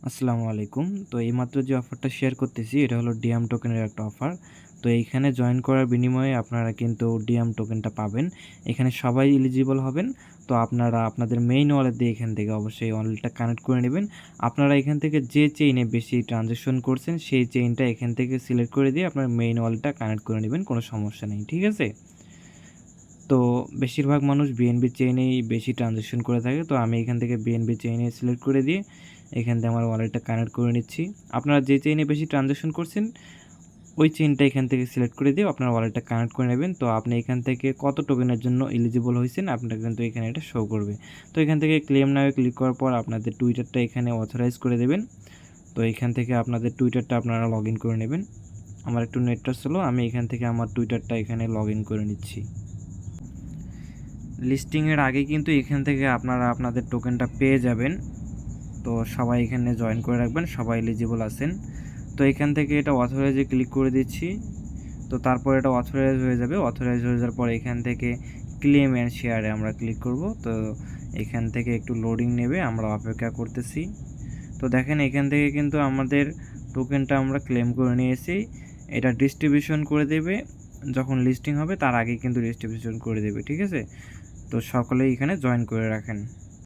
আসসালামু আলাইকুম। তো এইমাত্র যে অফারটা শেয়ার করতেছি এটা হলো ডিয়াম টোকেনের একটা অফার। তো এইখানে জয়েন করার বিনিময়ে আপনারা কিন্তু ডিয়াম টোকেনটা পাবেন। এখানে সবাই এলিজিবল হবেন। তো আপনারা আপনাদের মেইন ওয়ালেট দিয়ে এখান থেকে অবশ্যই ওয়ালেটটা কানেক্ট করে নেবেন। আপনারা এখান থেকে যে চেইনে বেশি ট্রানজ্যাকশন করছেন সেই চেইনটা এখান থেকে সিলেক্ট করে দিয়ে আপনার মেইন ওয়ালেটটা কানেক্ট করে নেবেন। কোনো সমস্যা নেই। ঠিক আছে? তো বেশিরভাগ মানুষ বিএনবি চেইনেই বেশি ট্রানজ্যাকশন করে থাকে। তো আমি এখান থেকে বিএনবি চেইনে সিলেক্ট করে দিয়ে এখান থেকে আমার ওয়ালেটটা কানেক্ট করে নিচ্ছি। আপনারা যে চেইনে বেশি ট্রানজ্যাকশন করছেন ওই চেইনটা এখান থেকে সিলেক্ট করে দিয়ে আপনার ওয়ালেটটা কানেক্ট করে নেবেন। তো আপনি এখান থেকে কত টোকেনের জন্য এলিজিবল হয়েছেন আপনার কিন্তু এখানে এটা শো করবে। তো এখান থেকে ক্লেম নাও ক্লিক করার পর আপনাদের টুইটারটা এখানে অথরাইজ করে দেবেন। তো এখান থেকে আপনাদের টুইটারটা আপনারা লগ ইন করে নেবেন। আমার একটু নেটটা স্লো, আমি এখান থেকে আমার টুইটারটা এখানে লগ ইন করে নিচ্ছি। লিস্টিংয়ের আগে কিন্তু এখান থেকে আপনারা আপনাদের টোকেনটা পেয়ে যাবেন। তো সবাই এখানে জয়েন করে রাখবেন, সবাই এলিজিবল আছেন। তো এখান থেকে এটা অথরাইজে ক্লিক করে দিচ্ছি। তো তারপর এটা অথরাইজ হয়ে যাবে। অথরাইজ হয়ে যাওয়ার পর এখান থেকে ক্লেম অ্যান্ড শেয়ারে আমরা ক্লিক করব। তো এখান থেকে একটু লোডিং নেবে, আমরা অপেক্ষা করতেছি। তো দেখেন এখান থেকে কিন্তু আমাদের টোকেনটা আমরা ক্লেম করে নিয়েছি। এটা ডিস্ট্রিবিউশন করে দেবে যখন লিস্টিং হবে, তার আগে কিন্তু ডিস্ট্রিবিউশন করে দেবে। ঠিক আছে? তো সকলেই এখানে জয়েন করে রাখেন।